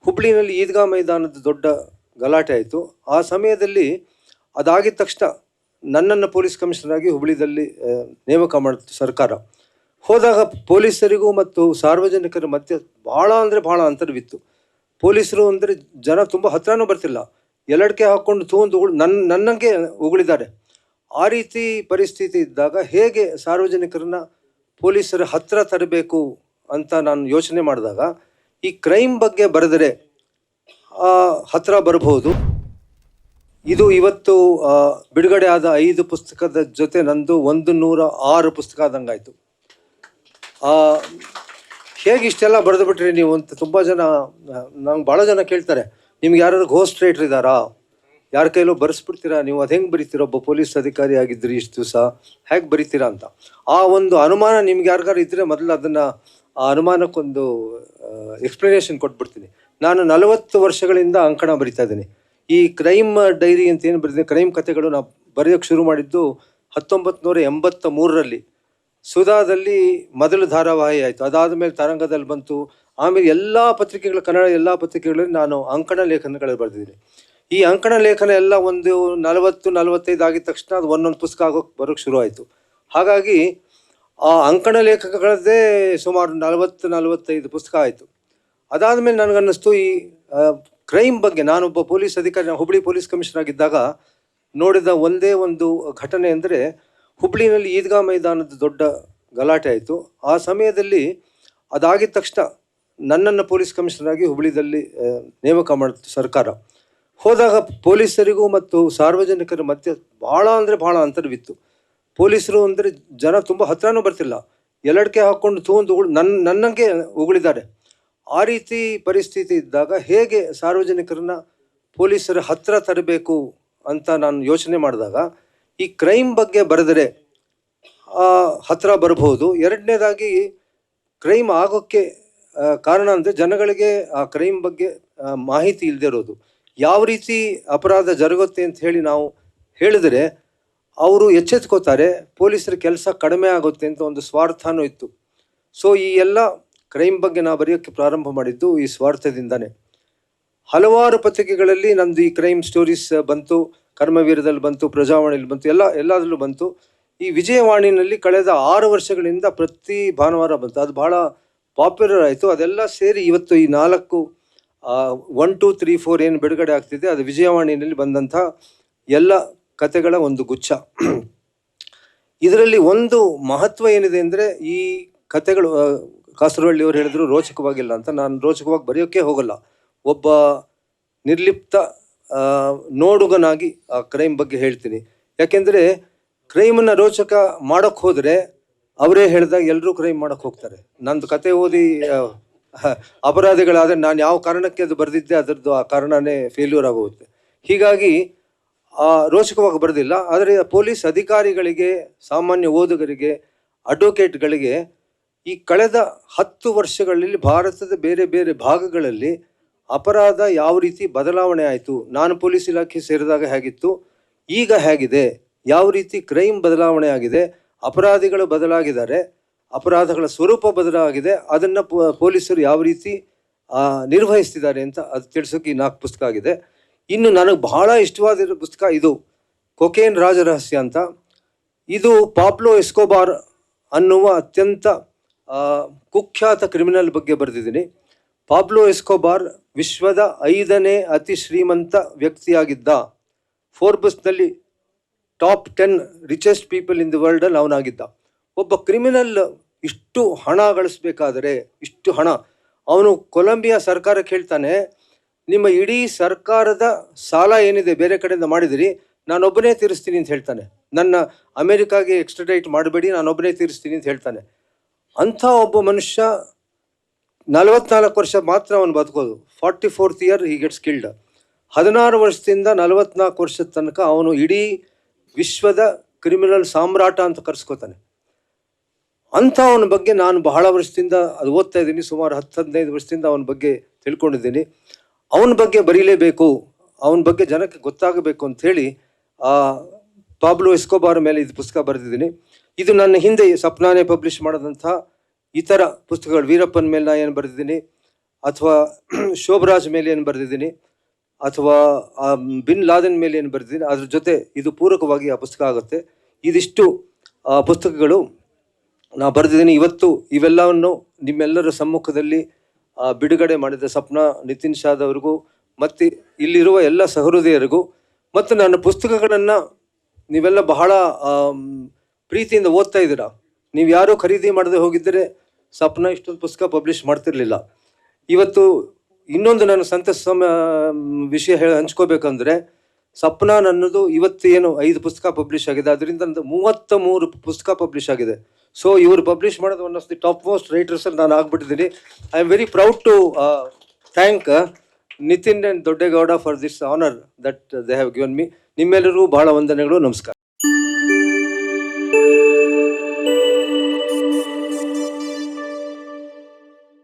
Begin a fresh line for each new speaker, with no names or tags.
ಹುಬ್ಳಿನಲ್ಲಿ ಈದ್ಗಾ ಮೈದಾನದ ದೊಡ್ಡ ಗಲಾಟೆ ಆಯಿತು. ಆ ಸಮಯದಲ್ಲಿ ಅದಾಗಿದ ತಕ್ಷಣ ನನ್ನನ್ನು ಪೊಲೀಸ್ ಕಮಿಷನರ್ ಆಗಿ ಹುಬ್ಳಿದಲ್ಲಿ ನೇಮಕ ಮಾಡಿತು ಸರ್ಕಾರ. ಹೋದಾಗ ಪೊಲೀಸರಿಗೂ ಮತ್ತು ಸಾರ್ವಜನಿಕರ ಮಧ್ಯೆ ಭಾಳ ಅಂತರವಿತ್ತು. ಪೊಲೀಸರು ಅಂದರೆ ಜನ ತುಂಬ ಹತ್ರನೂ ಬರ್ತಿಲ್ಲ, ಎಲ್ಲಡಿಕೆ ಹಾಕ್ಕೊಂಡು ತೂಂದು ನನ್ನಂಗೆ ಉಗುಳಿದ್ದಾರೆ. ಆ ರೀತಿ ಪರಿಸ್ಥಿತಿ ಇದ್ದಾಗ ಹೇಗೆ ಸಾರ್ವಜನಿಕರನ್ನ ಪೊಲೀಸರ ಹತ್ರ ತರಬೇಕು ಅಂತ ನಾನು ಯೋಚನೆ ಮಾಡಿದಾಗ ಈ ಕ್ರೈಮ್ ಬಗ್ಗೆ ಬರೆದರೆ ಹತ್ರ ಬರಬಹುದು. ಇದು ಇವತ್ತು ಬಿಡುಗಡೆ ಆದ 5 ಪುಸ್ತಕದ ಜೊತೆ ನಂದು 106 ಪುಸ್ತಕ ಆದಂಗಾಯ್ತು. ಹೇಗೆ ಇಷ್ಟೆಲ್ಲ ಬರೆದು ಬಿಟ್ರಿ ನೀವು ಅಂತ ತುಂಬ ಜನ ನಂಗೆ ಭಾಳ ಜನ ಕೇಳ್ತಾರೆ, ನಿಮ್ಗೆ ಯಾರು ಘೋಸ್ಟ್ ರೈಟರ್ ಇದ್ದಾರಾ, ಯಾರ ಕೈಲೋ ಬರೆಸ್ಬಿಡ್ತೀರಾ ನೀವು, ಅದು ಹೆಂಗೆ ಬರೀತೀರ, ಒಬ್ಬ ಪೊಲೀಸ್ ಅಧಿಕಾರಿ ಆಗಿದ್ರಿ ಇಷ್ಟು ದಿವಸ ಹೇಗೆ ಬರೀತೀರಾ ಅಂತ. ಆ ಒಂದು ಅನುಮಾನ ನಿಮ್ಗೆ ಯಾರಿಗಾರು ಇದ್ದರೆ ಮೊದಲು ಅದನ್ನು ಆ ಅನುಮಾನಕ್ಕೊಂದು ಎಕ್ಸ್ಪ್ಲನೇಷನ್ ಕೊಟ್ಬಿಡ್ತೀನಿ. ನಾನು 40 ವರ್ಷಗಳಿಂದ ಅಂಕಣ ಬರಿತಾ ಇದ್ದೀನಿ. ಈ ಕ್ರೈಮ್ ಡೈರಿ ಅಂತ ಏನು ಬರೆದಿದ್ದೀನಿ, ಕ್ರೈಮ್ ಕಥೆಗಳು ನಾವು ಬರೆಯೋಕ್ಕೆ ಶುರು ಮಾಡಿದ್ದು 1983ರಲ್ಲಿ. ಸುಧಾದಲ್ಲಿ ಮೊದಲು ಧಾರಾವಾಹಿ ಆಯಿತು, ಅದಾದ ಮೇಲೆ ತರಂಗದಲ್ಲಿ ಬಂತು, ಆಮೇಲೆ ಎಲ್ಲ ಪತ್ರಿಕೆಗಳು, ಕನ್ನಡ ಎಲ್ಲ ಪತ್ರಿಕೆಗಳಲ್ಲಿ ನಾನು ಅಂಕಣ ಲೇಖನಗಳು ಬರೆದಿದ್ದೀನಿ. ಈ ಅಂಕಣ ಲೇಖನ ಎಲ್ಲ ಒಂದು 40-45 ಆಗಿದ ತಕ್ಷಣ ಅದು ಒಂದೊಂದು ಪುಸ್ತಕ ಬರೋಕ್ಕೆ ಶುರು ಆಯಿತು. ಹಾಗಾಗಿ ಆ ಅಂಕಣ ಲೇಖಕಗಳದ್ದೇ ಸುಮಾರು 40-45 ಪುಸ್ತಕ ಆಯಿತು. ಅದಾದಮೇಲೆ ನನಗನ್ನಿಸ್ತು ಈ ಕ್ರೈಮ್ ಬಗ್ಗೆ, ನಾನೊಬ್ಬ ಪೊಲೀಸ್ ಅಧಿಕಾರಿ, ಹುಬ್ಳಿ ಪೊಲೀಸ್ ಕಮಿಷನರ್ ಆಗಿದ್ದಾಗ ನೋಡಿದ ಒಂದೇ ಒಂದು ಘಟನೆ ಅಂದರೆ ಹುಬ್ಳಿನಲ್ಲಿ ಈದ್ಗಾ ಮೈದಾನದ ದೊಡ್ಡ ಗಲಾಟೆ ಆಯಿತು. ಆ ಸಮಯದಲ್ಲಿ ಅದಾಗಿದ ತಕ್ಷಣ ನನ್ನನ್ನು ಪೊಲೀಸ್ ಕಮಿಷನರ್ ಆಗಿ ಹುಬ್ಳಿದಲ್ಲಿ ನೇಮಕ ಮಾಡಿತು ಸರ್ಕಾರ. ಹೋದಾಗ ಪೊಲೀಸರಿಗೂ ಮತ್ತು ಸಾರ್ವಜನಿಕರ ಮಧ್ಯೆ ಭಾಳ ಅಂತರವಿತ್ತು. ಪೊಲೀಸರು ಅಂದರೆ ಜನ ತುಂಬ ಹತ್ರನೂ ಬರ್ತಿಲ್ಲ, ಎಲ್ಲಡಿಕೆ ಹಾಕ್ಕೊಂಡು ತೂಂದು ನನ್ನಂಗೆ ಉಗುಳಿದ್ದಾರೆ. ಆ ರೀತಿ ಪರಿಸ್ಥಿತಿ ಇದ್ದಾಗ ಹೇಗೆ ಸಾರ್ವಜನಿಕರನ್ನ ಪೊಲೀಸರ ಹತ್ರ ತರಬೇಕು ಅಂತ ನಾನು ಯೋಚನೆ ಮಾಡಿದಾಗ ಈ ಕ್ರೈಮ್ ಬಗ್ಗೆ ಬರೆದರೆ ಹತ್ರ ಬರಬಹುದು. ಎರಡನೇದಾಗಿ ಕ್ರೈಮ್ ಆಗೋಕ್ಕೆ ಕಾರಣ ಅಂದರೆ ಜನಗಳಿಗೆ ಆ ಕ್ರೈಮ್ ಬಗ್ಗೆ ಮಾಹಿತಿ ಇಲ್ಲದೆ ಇರೋದು. ಯಾವ ರೀತಿ ಅಪರಾಧ ಜರುಗುತ್ತೆ ಅಂತ ಹೇಳಿ ನಾವು ಹೇಳಿದರೆ ಅವರು ಎಚ್ಚೆತ್ಕೋತಾರೆ, ಪೊಲೀಸರ ಕೆಲಸ ಕಡಿಮೆ ಆಗುತ್ತೆ ಅಂತ ಒಂದು ಸ್ವಾರ್ಥನೂ ಇತ್ತು. ಸೊ ಈ ಎಲ್ಲ ಕ್ರೈಮ್ ಬಗ್ಗೆ ನಾವು ಬರೆಯೋಕ್ಕೆ ಪ್ರಾರಂಭ ಮಾಡಿದ್ದು ಈ ಸ್ವಾರ್ಥದಿಂದನೇ. ಹಲವಾರು ಪತ್ರಿಕೆಗಳಲ್ಲಿ ನಂದು ಈ ಕ್ರೈಮ್ ಸ್ಟೋರೀಸ್ ಬಂತು, ಕರ್ಮವೀರದಲ್ಲಿ ಬಂತು, ಪ್ರಜಾವಾಣಿಯಲ್ಲಿ ಬಂತು, ಎಲ್ಲದರಲ್ಲೂ ಬಂತು. ಈ ವಿಜಯವಾಣಿನಲ್ಲಿ ಕಳೆದ 6 ವರ್ಷಗಳಿಂದ ಪ್ರತಿ ಭಾನುವಾರ ಬಂತು. ಅದು ಭಾಳ ಪಾಪ್ಯುಲರ್ ಆಯಿತು. ಅದೆಲ್ಲ ಸೇರಿ ಇವತ್ತು ಈ 4 1, 2, 3, 4 ಏನು ಬಿಡುಗಡೆ ಆಗ್ತಿದೆ ಅದು ವಿಜಯವಾಣಿಯಲ್ಲಿ ಬಂದಂಥ ಎಲ್ಲ ಕಥೆಗಳ ಒಂದು ಗುಚ್ಛ. ಇದರಲ್ಲಿ ಒಂದು ಮಹತ್ವ ಏನಿದೆ ಅಂದರೆ ಈ ಕಥೆಗಳು, ಕಾಸರವಳ್ಳಿಯವರು ಹೇಳಿದ್ರು ರೋಚಕವಾಗಿಲ್ಲ ಅಂತ. ನಾನು ರೋಚಕವಾಗಿ ಬರೆಯೋಕ್ಕೆ ಹೋಗಲ್ಲ. ಒಬ್ಬ ನಿರ್ಲಿಪ್ತ ನೋಡುಗನಾಗಿ ಆ ಕ್ರೈಮ್ ಬಗ್ಗೆ ಹೇಳ್ತೀನಿ. ಯಾಕೆಂದರೆ ಕ್ರೈಮನ್ನು ರೋಚಕ ಮಾಡೋಕ್ಕೆ ಹೋದರೆ ಅವರೇ ಹೇಳಿದಾಗ ಎಲ್ಲರೂ ಕ್ರೈಮ್ ಮಾಡೋಕ್ಕೆ ಹೋಗ್ತಾರೆ. ನಂದು ಕತೆ ಓದಿ ಅಪರಾಧಿಗಳಾದರೆ ನಾನು ಯಾವ ಕಾರಣಕ್ಕೆ ಅದು ಬರೆದಿದ್ದೆ ಅದರದ್ದು ಆ ಕಾರಣನೇ ಫೇಲ್ಯೂರ್ ಆಗೋಗುತ್ತೆ. ಹೀಗಾಗಿ ರೋಚಕವಾಗಿ ಬರೆದಿಲ್ಲ. ಆದರೆ ಪೊಲೀಸ್ ಅಧಿಕಾರಿಗಳಿಗೆ, ಸಾಮಾನ್ಯ ಓದುಗರಿಗೆ, ಅಡ್ವೊಕೇಟ್ಗಳಿಗೆ ಈ ಕಳೆದ 10 ವರ್ಷಗಳಲ್ಲಿ ಭಾರತದ ಬೇರೆ ಬೇರೆ ಭಾಗಗಳಲ್ಲಿ ಅಪರಾಧ ಯಾವ ರೀತಿ ಬದಲಾವಣೆ ಆಯಿತು, ನಾನು ಪೊಲೀಸ್ ಇಲಾಖೆ ಸೇರಿದಾಗ ಹೇಗಿತ್ತು, ಈಗ ಹೇಗಿದೆ, ಯಾವ ರೀತಿ ಕ್ರೈಮ್ ಬದಲಾವಣೆ ಆಗಿದೆ, ಅಪರಾಧಿಗಳು ಬದಲಾಗಿದ್ದಾರೆ, ಅಪರಾಧಗಳ ಸ್ವರೂಪ ಬದಲಾಗಿದೆ, ಅದನ್ನು ಪೊಲೀಸರು ಯಾವ ರೀತಿ ನಿರ್ವಹಿಸ್ತಿದ್ದಾರೆ ಅಂತ ಅದು ತಿಳಿಸೋಕೆ ಈ 4 ಪುಸ್ತಕ ಆಗಿದೆ. ಇನ್ನು ನನಗೆ ಬಹಳ ಇಷ್ಟವಾದ ಪುಸ್ತಕ ಇದು ಕೊಕೇನ್ ರಾಜರಹಸ್ಯ ಅಂತ. ಇದು ಪಾಬ್ಲೋ ಎಸ್ಕೋಬಾರ್ ಅನ್ನುವ ಅತ್ಯಂತ ಕುಖ್ಯಾತ ಕ್ರಿಮಿನಲ್ ಬಗ್ಗೆ ಬರೆದಿದ್ದೀನಿ. ಪಾಬ್ಲೋ ಎಸ್ಕೋಬಾರ್ ವಿಶ್ವದ 5ನೇ ಅತಿ ಶ್ರೀಮಂತ ವ್ಯಕ್ತಿಯಾಗಿದ್ದ. ಫೋರ್ಬ್ಸ್ನಲ್ಲಿ top 10 richest people in the ವರ್ಲ್ಡಲ್ಲಿ ಅವನಾಗಿದ್ದ. ಒಬ್ಬ ಕ್ರಿಮಿನಲ್ ಇಷ್ಟು ಹಣ ಗಳಿಸ್ಬೇಕಾದರೆ, ಇಷ್ಟು ಹಣ, ಅವನು ಕೊಲಂಬಿಯಾ ಸರ್ಕಾರಕ್ಕೆ ಹೇಳ್ತಾನೆ, ನಿಮ್ಮ ಇಡೀ ಸರ್ಕಾರದ ಸಾಲ ಏನಿದೆ ಬೇರೆ ಕಡೆಯಿಂದ ಮಾಡಿದಿರಿ, ನಾನೊಬ್ಬನೇ ತೀರಿಸ್ತೀನಿ ಅಂತ ಹೇಳ್ತಾನೆ. ನನ್ನ ಅಮೆರಿಕಾಗೆ ಎಕ್ಸ್ಟ್ರಡೈಟ್ ಮಾಡಬೇಡಿ, ನಾನೊಬ್ಬನೇ ತೀರಿಸ್ತೀನಿ ಅಂತ ಹೇಳ್ತಾನೆ. ಅಂಥ ಒಬ್ಬ ಮನುಷ್ಯ 44 ವರ್ಷ ಮಾತ್ರ ಅವನು ಬದುಕೋದು. 44th year he gets killed. 16 ವರ್ಷದಿಂದ 44 ವರ್ಷದ ತನಕ ಅವನು ಇಡೀ ವಿಶ್ವದ ಕ್ರಿಮಿನಲ್ ಸಾಮ್ರಾಟ ಅಂತ ಕರೆಸ್ಕೋತಾನೆ. ಅಂಥವನ ಬಗ್ಗೆ ನಾನು ಬಹಳ ವರ್ಷದಿಂದ ಅದು ಓದ್ತಾ ಇದ್ದೀನಿ. ಸುಮಾರು 10-15 ವರ್ಷದಿಂದ ಅವನ ಬಗ್ಗೆ ತಿಳ್ಕೊಂಡಿದ್ದೀನಿ. ಅವನ ಬಗ್ಗೆ ಬರೀಲೇಬೇಕು, ಅವನ ಬಗ್ಗೆ ಜನಕ್ಕೆ ಗೊತ್ತಾಗಬೇಕು ಅಂಥೇಳಿ ಪಾಬ್ಲೋ ಎಸ್ಕೋಬಾರ್ ಮೇಲೆ ಇದು ಪುಸ್ತಕ ಬರೆದಿದ್ದೀನಿ. ಇದು ನನ್ನ ಹಿಂದೆ ಸಪ್ನಾನೇ ಪಬ್ಲಿಷ್ ಮಾಡಿದಂಥ ಇತರ ಪುಸ್ತಕಗಳು, ವೀರಪ್ಪನ ಮೇಲೆ ನಾನು ಏನು ಬರೆದಿದ್ದೀನಿ, ಅಥವಾ ಶೋಭರಾಜ್ ಮೇಲೆ ಏನು ಬರೆದಿದ್ದೀನಿ, ಅಥವಾ ಬಿನ್ ಲಾದನ್ ಮೇಲೆ ಏನು ಬರೆದಿದ್ದೀನಿ, ಅದ್ರ ಜೊತೆ ಇದು ಪೂರಕವಾಗಿ ಆ ಪುಸ್ತಕ ಆಗುತ್ತೆ. ಇದಿಷ್ಟು ಪುಸ್ತಕಗಳು ನಾ ಬರೆದಿದ್ದೀನಿ. ಇವತ್ತು ಇವೆಲ್ಲವನ್ನು ನಿಮ್ಮೆಲ್ಲರ ಸಮ್ಮುಖದಲ್ಲಿ ಬಿಡುಗಡೆ ಮಾಡಿದ ಸಪ್ನಾ, ನಿತಿನ್ ಶಾದವ್ರಿಗೂ ಮತ್ತು ಇಲ್ಲಿರುವ ಎಲ್ಲ ಸಹೃದಯರಿಗೂ, ಮತ್ತು ನನ್ನ ಪುಸ್ತಕಗಳನ್ನು ನೀವೆಲ್ಲ ಬಹಳ ಪ್ರೀತಿಯಿಂದ ಓದ್ತಾ ಇದ್ದೀರಾ. ನೀವು ಯಾರೂ ಖರೀದಿ ಮಾಡದೆ ಹೋಗಿದ್ದರೆ ಸಪ್ನಾ ಇಷ್ಟೊಂದು ಪುಸ್ತಕ ಪಬ್ಲಿಷ್ ಮಾಡ್ತಿರ್ಲಿಲ್ಲ. ಇವತ್ತು ಇನ್ನೊಂದು ನನ್ನ ಸಂತಸ ವಿಷಯ ಹಂಚ್ಕೋಬೇಕಂದ್ರೆ, ಸಪ್ನಾ ನನ್ನದು ಇವತ್ತು ಏನು 5 ಪುಸ್ತಕ ಪಬ್ಲಿಷ್ ಆಗಿದೆ, ಅದರಿಂದ 33 ಪುಸ್ತಕ ಪಬ್ಲಿಷ್ ಆಗಿದೆ. ಸೊ ಇವರು ಪಬ್ಲಿಷ್ ಮಾಡೋದು one of the top most writers ಅಲ್ಲಿ ನಾನು ಆಗ್ಬಿಟ್ಟಿದ್ದೀನಿ. I am very proud to thank Nitin and Doddegowda for this honour that they have given me. ನಿಮ್ಮೆಲ್ಲರಿಗೂ ಬಹಳ ವಂದನೆಗಳು. ನಮಸ್ಕಾರ.